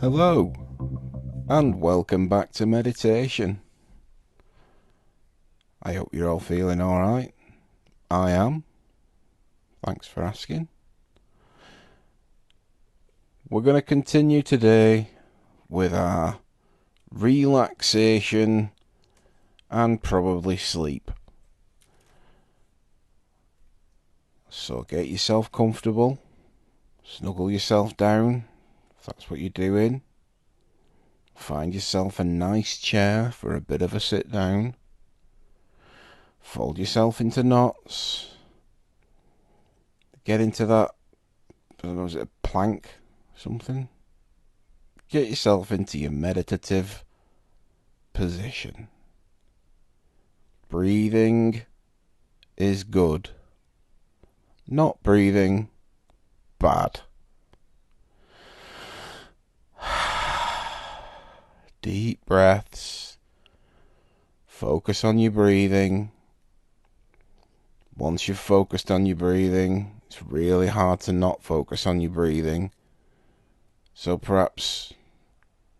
Hello, and welcome back to meditation. I hope you're all feeling alright. I am. Thanks for asking. We're going to continue today with our relaxation and probably sleep. So get yourself comfortable, snuggle yourself down, if that's what you're doing. Find yourself a nice chair for a bit of a sit down. Fold yourself into knots. Get into that, I don't know, is it a plank? Something? Get yourself into your meditative position. Breathing is good. Not breathing, bad. Deep breaths. Focus on your breathing. Once you've focused on your breathing, it's really hard to not focus on your breathing. So perhaps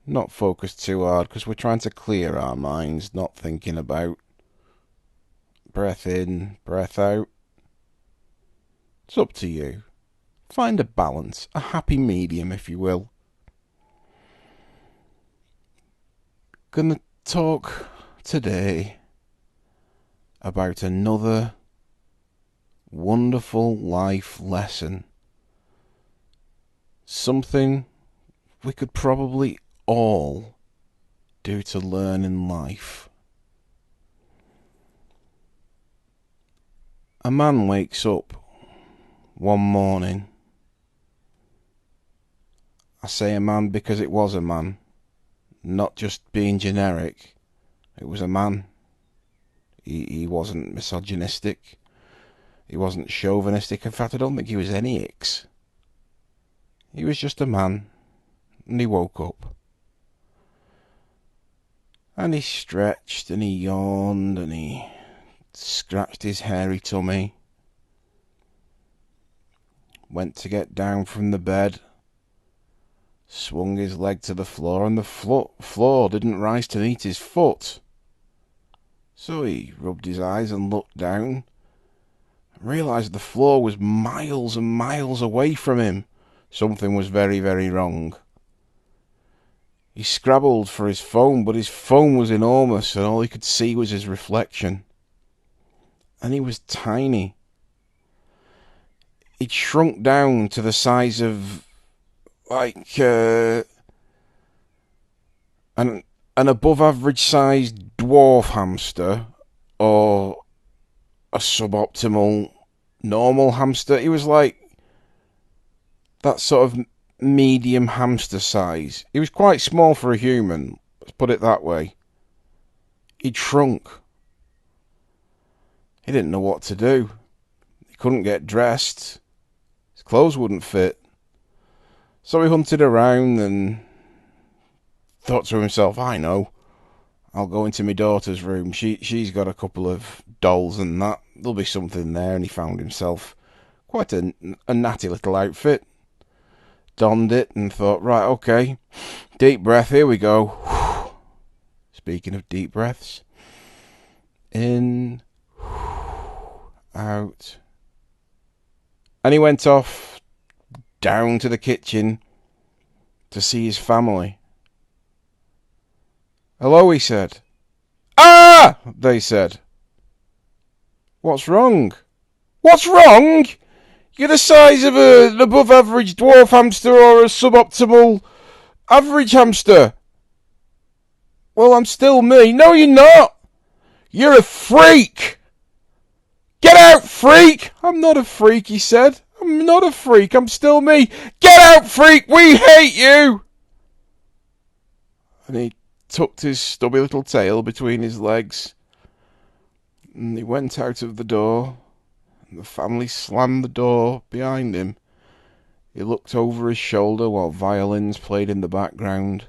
not focus too hard, because we're trying to clear our minds, not thinking about breath in, breath out. It's up to you. Find a balance, a happy medium, if you will. Gonna talk today about another wonderful life lesson. Something we could probably all do to learn in life. A man wakes up one morning. I say a man because it was a man, not just being generic. It was a man. He wasn't misogynistic. He wasn't chauvinistic. In fact, I don't think he was any icks. He was just a man, and he woke up. And he stretched, and he yawned, and he scratched his hairy tummy. Went to get down from the bed. Swung his leg to the floor, and the floor didn't rise to meet his foot. So he rubbed his eyes and looked down, and realised the floor was miles and miles away from him. Something was very, very wrong. He scrabbled for his phone, but his phone was enormous, and all he could see was his reflection. And he was tiny. He'd shrunk down to the size of an above-average sized dwarf hamster, or a suboptimal normal hamster. He was like that sort of medium hamster size. He was quite small for a human, let's put it that way. He'd shrunk. He didn't know what to do. He couldn't get dressed. His clothes wouldn't fit. So he hunted around and thought to himself, I know, I'll go into my daughter's room. She's got a couple of dolls and that. There'll be something there. And he found himself quite a natty little outfit. Donned it and thought, right, okay, deep breath, here we go. Speaking of deep breaths, in, out. And he went off down to the kitchen to see his family. Hello, he said. Ah! They said. What's wrong? What's wrong? You're the size of an above-average dwarf hamster or a suboptimal average hamster. Well, I'm still me. No, you're not. You're a freak. Get out, freak. I'm not a freak, he said. I'm not a freak. I'm still me. Get out, freak. We hate you. And he tucked his stubby little tail between his legs. And he went out of the door. And the family slammed the door behind him. He looked over his shoulder while violins played in the background.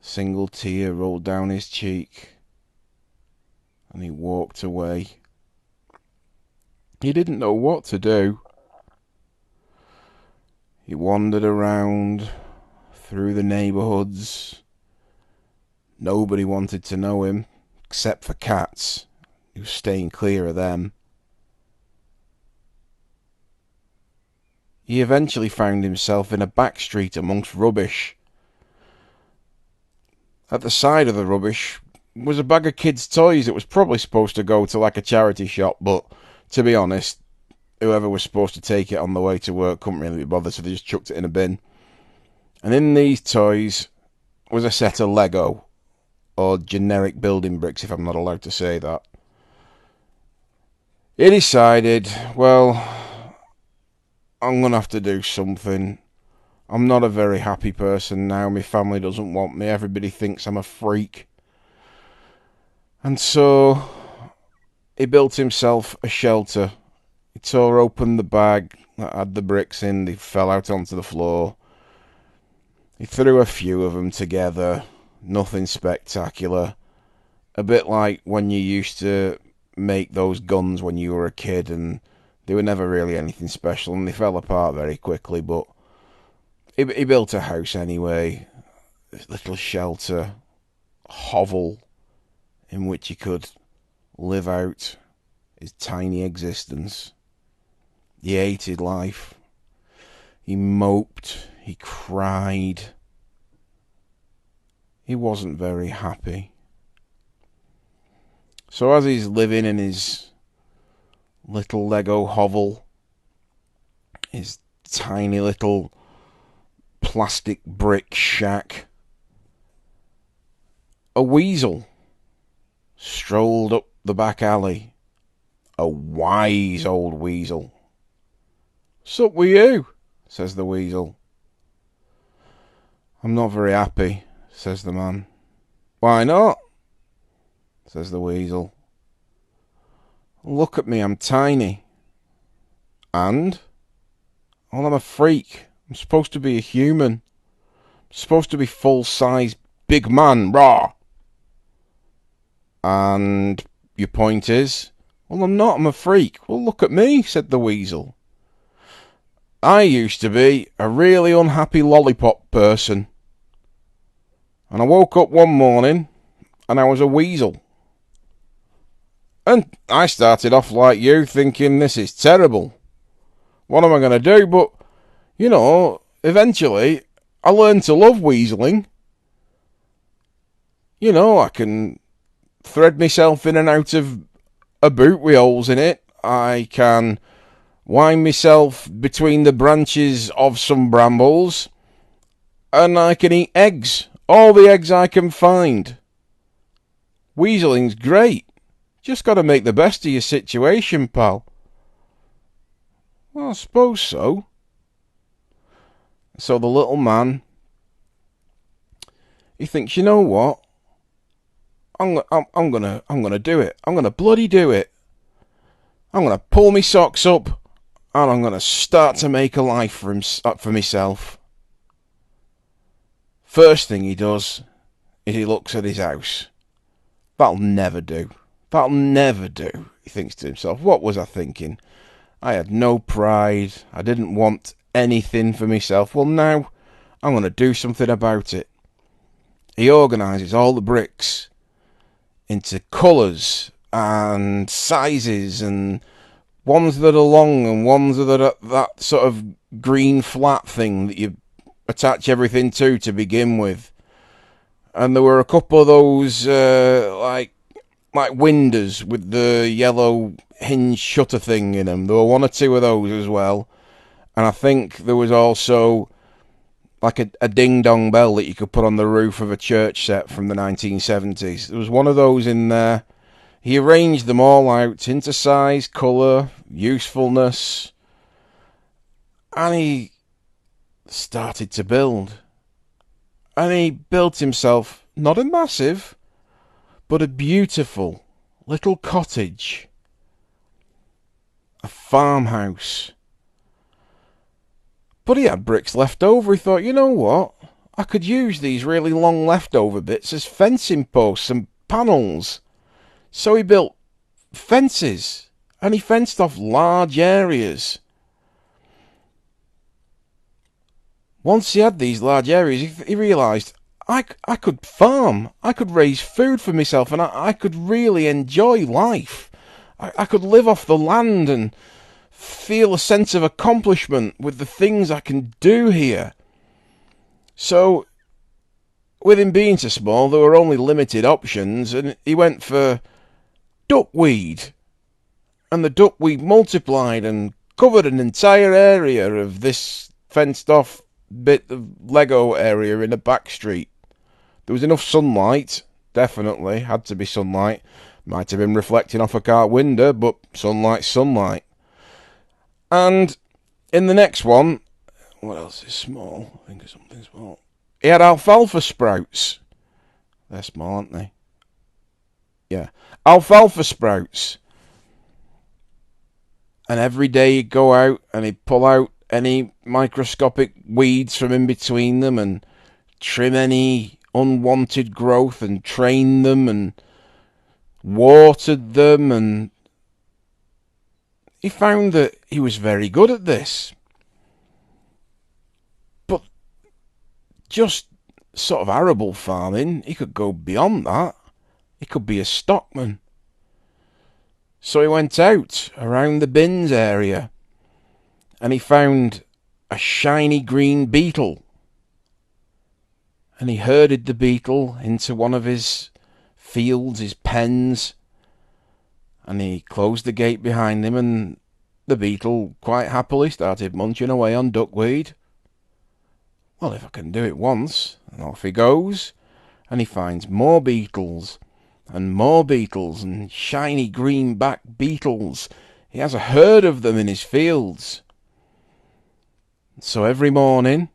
A single tear rolled down his cheek. And he walked away. He didn't know what to do. He wandered around, through the neighbourhoods. Nobody wanted to know him, except for cats. He was staying clear of them. He eventually found himself in a back street amongst rubbish. At the side of the rubbish was a bag of kids' toys that was probably supposed to go to like a charity shop, but to be honest, whoever was supposed to take it on the way to work couldn't really be bothered, so they just chucked it in a bin. And in these toys was a set of Lego, or generic building bricks, if I'm not allowed to say that. He decided, well, I'm going to have to do something. I'm not a very happy person now. My family doesn't want me. Everybody thinks I'm a freak. And so he built himself a shelter. He tore open the bag that had the bricks in. They fell out onto the floor. He threw a few of them together. Nothing spectacular. A bit like when you used to make those guns when you were a kid, and they were never really anything special, and they fell apart very quickly, but he built a house anyway. This little shelter, hovel, in which he could live out his tiny existence. He hated life. He moped. He cried. He wasn't very happy. So as he's living in his little Lego hovel, his tiny little plastic brick shack, a weasel strolled up the back alley. A wise old weasel. "Sup with you?" says the weasel. "I'm not very happy," says the man. "Why not?" says the weasel. "Look at me, I'm tiny." "And?" "Well, I'm a freak. I'm supposed to be a human. I'm supposed to be full-size big man, raw." "And your point is?" "Well, I'm not. I'm a freak." "Well, look at me," said the weasel. "I used to be a really unhappy lollipop person. And I woke up one morning and I was a weasel. And I started off like you, thinking this is terrible. What am I going to do? But, eventually I learned to love weaseling. I can thread myself in and out of a boot with holes in it. I can wind myself between the branches of some brambles. And I can eat eggs. All the eggs I can find. Weaseling's great. Just got to make the best of your situation, pal." "Well, I suppose so." So the little man, he thinks, you know what? I'm gonna do it. I'm gonna bloody do it. I'm gonna pull me socks up, and I'm gonna start to make a life for myself. First thing he does is he looks at his house. That'll never do. That'll never do, he thinks to himself. What was I thinking? I had no pride. I didn't want anything for myself. Well, now I'm going to do something about it. He organises all the bricks into colours and sizes, and ones that are long and ones that are that sort of green flat thing that you attach everything to begin with. And there were a couple of those like windows with the yellow hinge shutter thing in them. There were one or two of those as well. And I think there was also like a ding-dong bell that you could put on the roof of a church set from the 1970s. There was one of those in there. He arranged them all out into size, colour, usefulness. And he started to build. And he built himself not a massive, but a beautiful little cottage. A farmhouse. But he had bricks left over. He thought, you know what? I could use these really long leftover bits as fencing posts and panels. So he built fences. And he fenced off large areas. Once he had these large areas, he realised, I could farm, I could raise food for myself, and I could really enjoy life. I could live off the land and feel a sense of accomplishment with the things I can do here. So, with him being so small, there were only limited options, and he went for duckweed. And the duckweed multiplied and covered an entire area of this fenced-off bit of Lego area in a back street. There was enough sunlight, definitely, had to be sunlight. Might have been reflecting off a car window, but sunlight's sunlight. And in the next one, what else is small? Think of something small. He had alfalfa sprouts. They're small, aren't they? Yeah. Alfalfa sprouts. And every day he'd go out and he'd pull out any microscopic weeds from in between them and trim any unwanted growth and train them and watered them, and he found that he was very good at this. But just sort of arable farming, he could go beyond that. He could be a stockman. So he went out around the bins area and he found a shiny green beetle. And he herded the beetle into one of his fields, his pens, and he closed the gate behind him, and the beetle quite happily started munching away on duckweed. Well, if I can do it once, and off he goes, and he finds more beetles and shiny green back beetles. He has a herd of them in his fields. So every morning,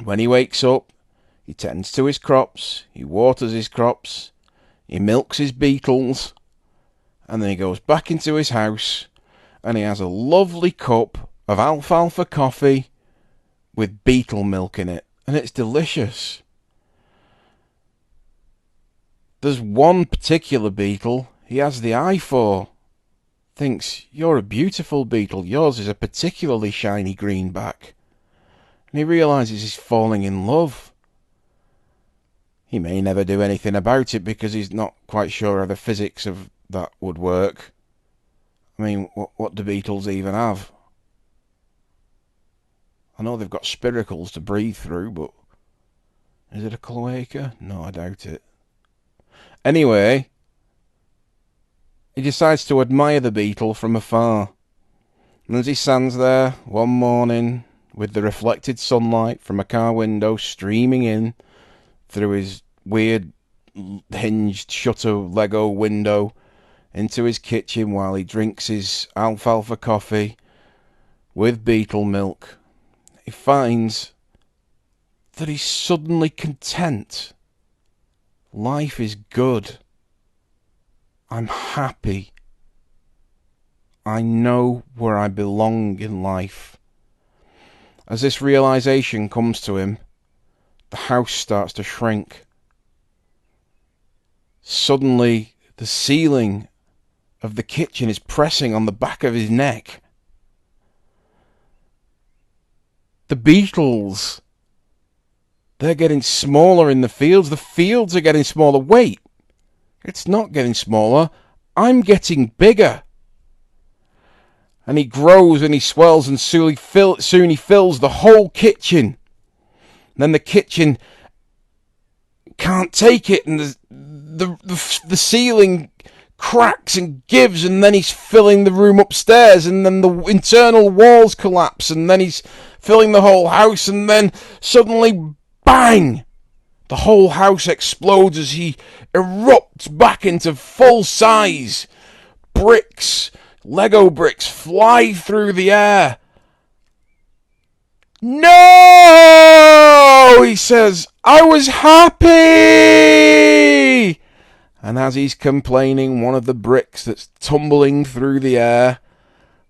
when he wakes up, he tends to his crops, he waters his crops, he milks his beetles, and then he goes back into his house and he has a lovely cup of alfalfa coffee with beetle milk in it, and it's delicious. There's one particular beetle he has the eye for. Thinks, you're a beautiful beetle, yours is a particularly shiny greenback. And he realises he's falling in love. He may never do anything about it because he's not quite sure how the physics of that would work. I mean, what do beetles even have? I know they've got spiracles to breathe through, but is it a cloaca? No, I doubt it. Anyway, he decides to admire the beetle from afar. And as he stands there one morning with the reflected sunlight from a car window streaming in through his weird hinged shutter Lego window into his kitchen while he drinks his alfalfa coffee with beetle milk, he finds that he's suddenly content. Life is good. I'm happy. I know where I belong in life. As this realization comes to him, the house starts to shrink. Suddenly, the ceiling of the kitchen is pressing on the back of his neck. The beetles, they're getting smaller in the fields. The fields are getting smaller. Wait, it's not getting smaller. I'm getting bigger. And he grows and he swells, and soon he fills the whole kitchen. And then the kitchen can't take it, and the ceiling cracks and gives, and then he's filling the room upstairs, and then the internal walls collapse, and then he's filling the whole house, and then suddenly, bang! The whole house explodes as he erupts back into full size. Bricks, Lego bricks, fly through the air. No! He says, I was happy! And as he's complaining, one of the bricks that's tumbling through the air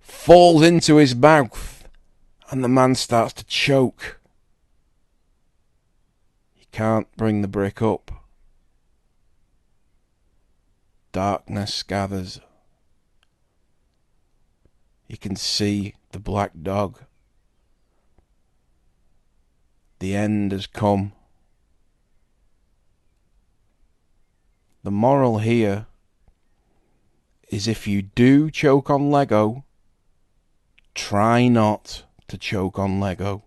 falls into his mouth, and the man starts to choke. He can't bring the brick up. Darkness gathers. You can see the black dog the end has come. The moral here is if you do choke on Lego, try not to choke on Lego.